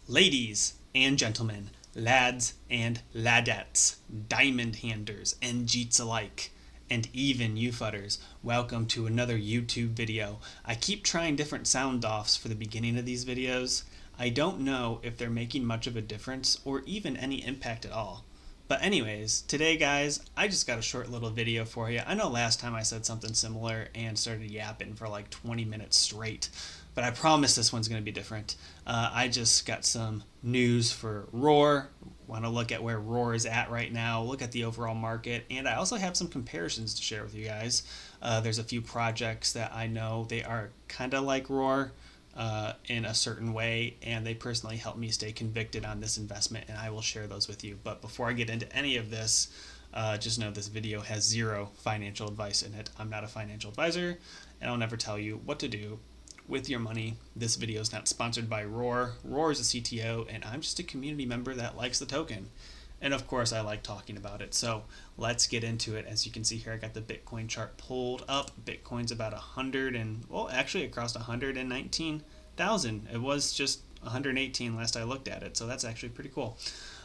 Ladies and gentlemen, lads and ladettes, diamond handers and jeets alike, and even you futters, welcome to another YouTube video. I keep trying different sound offs for the beginning of these videos. I don't know if they're making much of a difference or even any impact at all. But anyways, today guys, I just got a short little video for you. I know last time I said something similar and started yapping for like 20 minutes straight, but I promise this one's going to be different. I just got some news for Roar. Want to look at where Roar is at right now, look at the overall market, and I also have some comparisons to share with you guys. There's a few projects that I know they are kind of like Roar, in a certain way, and they personally helped me stay convicted on this investment, and I will share those with you. But before I get into any of this, just know this video has zero financial advice in it. I'm not a financial advisor, and I'll never tell you what to do with your money. This video is not sponsored by Roar. Roar is a CTO, and I'm just a community member that likes the token. And of course, I like talking about it. So let's get into it. As you can see here, I got the Bitcoin chart pulled up. Bitcoin's about 100 and, well, actually it crossed 119,000. It was just 118 last I looked at it. So that's actually pretty cool.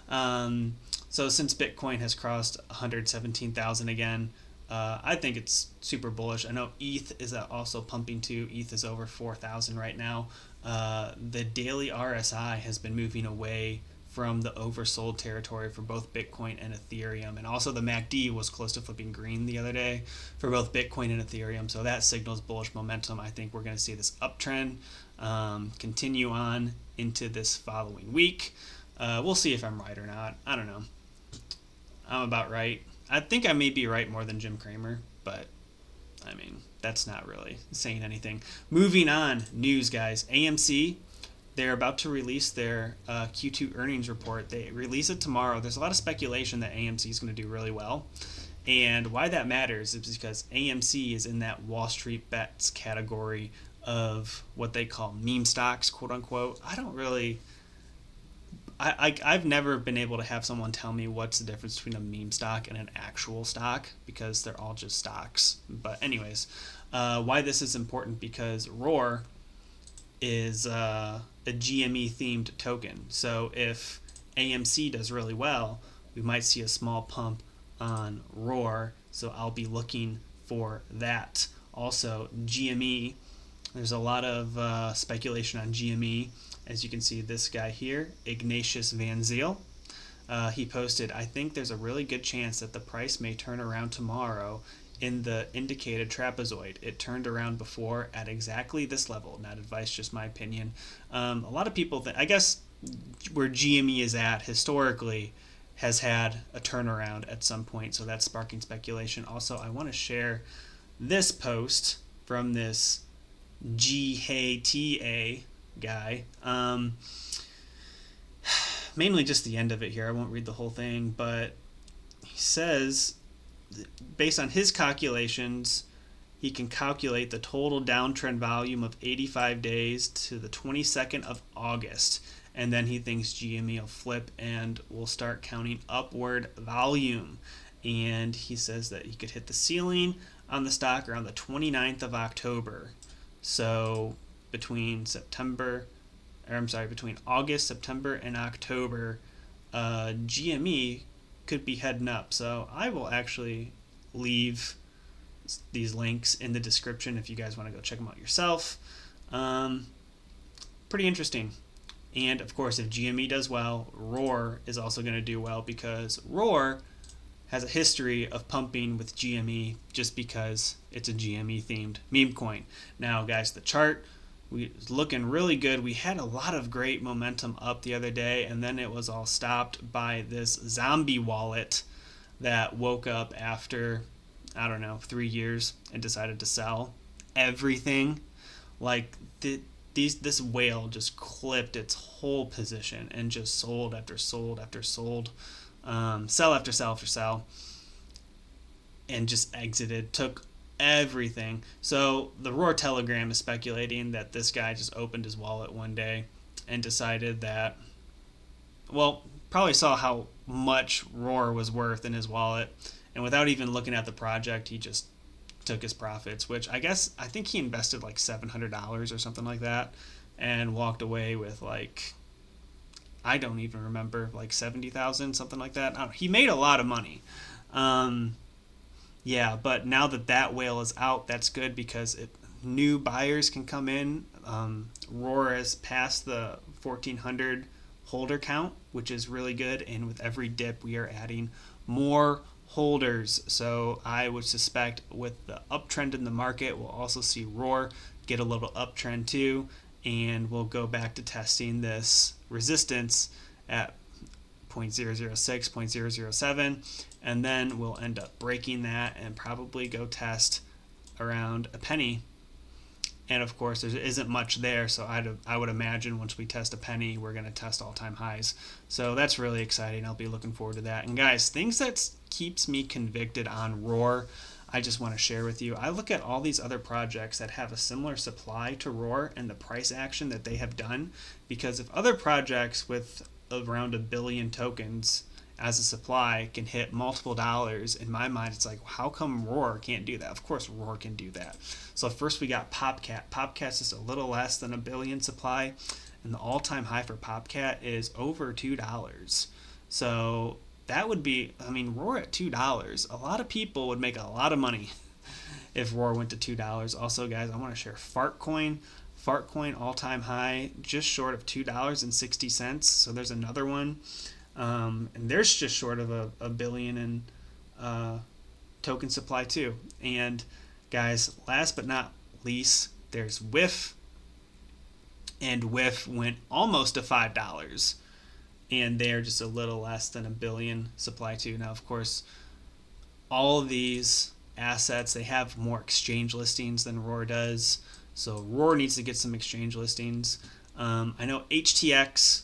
So since Bitcoin has crossed 117,000 again, I think it's super bullish. I know ETH is also pumping too. ETH is over 4,000 right now. The daily RSI has been moving away from the oversold territory for both Bitcoin and Ethereum. And also the MACD was close to flipping green the other day for both Bitcoin and Ethereum. So that signals bullish momentum. I think we're going to see this uptrend continue on into this following week. We'll see if I'm right or not. I don't know. I'm about right. I think I may be right more than Jim Cramer, but I mean, that's not really saying anything. Moving on, news guys. AMC, they're about to release their Q2 earnings report. They release it tomorrow. There's a lot of speculation that AMC is going to do really well. And why that matters is because AMC is in that Wall Street bets category of what they call meme stocks, quote unquote. I've never been able to have someone tell me what's the difference between a meme stock and an actual stock, because they're all just stocks. But anyways, why this is important, because Roar is a GME themed token. So if AMC does really well, we might see a small pump on Roar. So I'll be looking for that. Also, GME, there's a lot of speculation on GME. As you can see, this guy here, Ignatius Van Zyl, he posted, I think there's a really good chance that the price may turn around tomorrow in the indicated trapezoid. It turned around before at exactly this level. Not advice, just my opinion. A lot of people think, I guess where GME is at historically has had a turnaround at some point, so that's sparking speculation. Also, I want to share this post from this GHTA guy. Mainly just the end of it here. I won't read the whole thing, but he says, based on his calculations, he can calculate the total downtrend volume of 85 days to the 22nd of August. And then he thinks GME will flip and will start counting upward volume. And he says that he could hit the ceiling on the stock around the 29th of October. So between August, September, and October, GME could be heading up. So I will actually leave these links in the description if you guys want to go check them out yourself. Pretty interesting. And of course, if GME does well, Roar is also going to do well, because Roar has a history of pumping with GME just because it's a GME themed meme coin. Now guys, the chart, it's looking really good. We had a lot of great momentum up the other day, and then it was all stopped by this zombie wallet that woke up after, I don't know, 3 years and decided to sell everything. Like this whale just clipped its whole position and just sold after sold after sold, sell after sell after sell, and just exited, took everything. So the Roar Telegram is speculating that this guy just opened his wallet one day and decided that, well, probably saw how much Roar was worth in his wallet, and without even looking at the project, he just took his profits, which I think he invested like $700 or something like that, and walked away with like I don't even remember, like 70,000, something like that. I don't know. He made a lot of money. Um, yeah, but now that that whale is out, that's good because new buyers can come in. Roar has passed the 1,400 holder count, which is really good. And with every dip, we are adding more holders. So I would suspect with the uptrend in the market, we'll also see Roar get a little uptrend too. And we'll go back to testing this resistance at 0.006, 0.007, and then we'll end up breaking that and probably go test around a penny. And of course, there isn't much there, so I would imagine once we test a penny, we're going to test all-time highs. So that's really exciting. I'll be looking forward to that. And guys, things that keeps me convicted on Roar, I just want to share with you. I look at all these other projects that have a similar supply to Roar and the price action that they have done, because if other projects with around 1 billion tokens as a supply can hit multiple dollars, in my mind it's like, how come Roar can't do that? Of course Roar can do that. So first we got Popcat. Popcat's just a little less than 1 billion supply, and the all-time high for Popcat is over $2. So that would be, I mean, Roar at $2, a lot of people would make a lot of money if Roar went to $2. Also, guys, I want to share Fartcoin. Fartcoin all-time high, just short of $2.60. So there's another one, and there's just short of a billion in token supply too. And guys, last but not least, there's WIF, and WIF went almost to $5, and they're just a little less than 1 billion supply too. Now, of course, all of these assets, they have more exchange listings than Roar does. So Roar needs to get some exchange listings. I know HTX,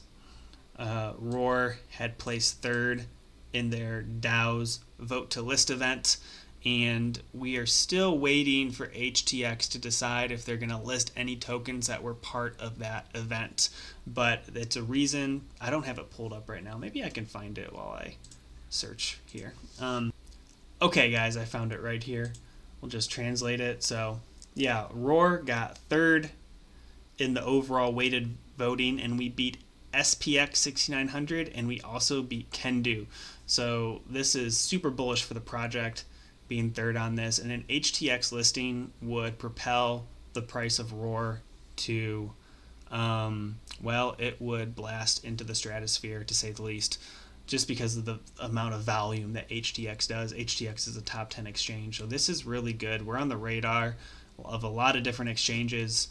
Roar had placed third in their DAO's vote to list event, and we are still waiting for HTX to decide if they're going to list any tokens that were part of that event. But it's a reason. I don't have it pulled up right now. Maybe I can find it while I search here. Okay, guys, I found it right here. We'll just translate it. So yeah, Roar got third in the overall weighted voting, and we beat SPX 6900, and we also beat Kendu. So this is super bullish for the project, being third on this, and an HTX listing would propel the price of Roar to, well, it would blast into the stratosphere, to say the least, just because of the amount of volume that HTX does. HTX is a top 10 exchange, so this is really good. We're on the radar of a lot of different exchanges.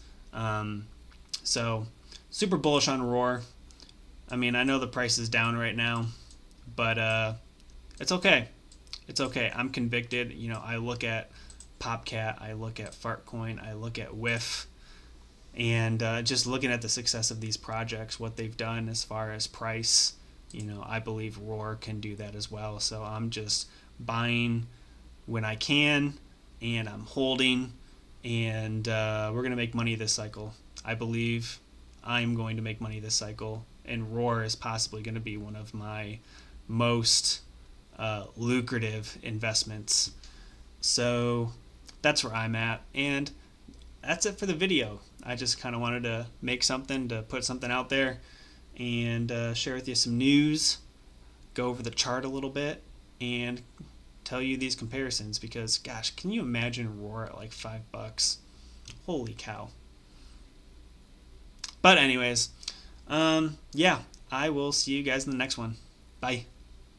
So super bullish on Roar. I mean, I know the price is down right now, but it's okay. It's okay. I'm convicted. You know, I look at Popcat, I look at Fartcoin, I look at WIF, and just looking at the success of these projects, what they've done as far as price, you know, I believe Roar can do that as well. So I'm just buying when I can, and I'm holding, and we're going to make money this cycle. I believe I'm going to make money this cycle, and Roar is possibly going to be one of my most lucrative investments. So that's where I'm at, and that's it for the video. I just kind of wanted to make something, to put something out there, and share with you some news, go over the chart a little bit, and tell you these comparisons, because gosh, can you imagine Roar at like $5? Holy cow. But anyways, yeah, I will see you guys in the next one. Bye.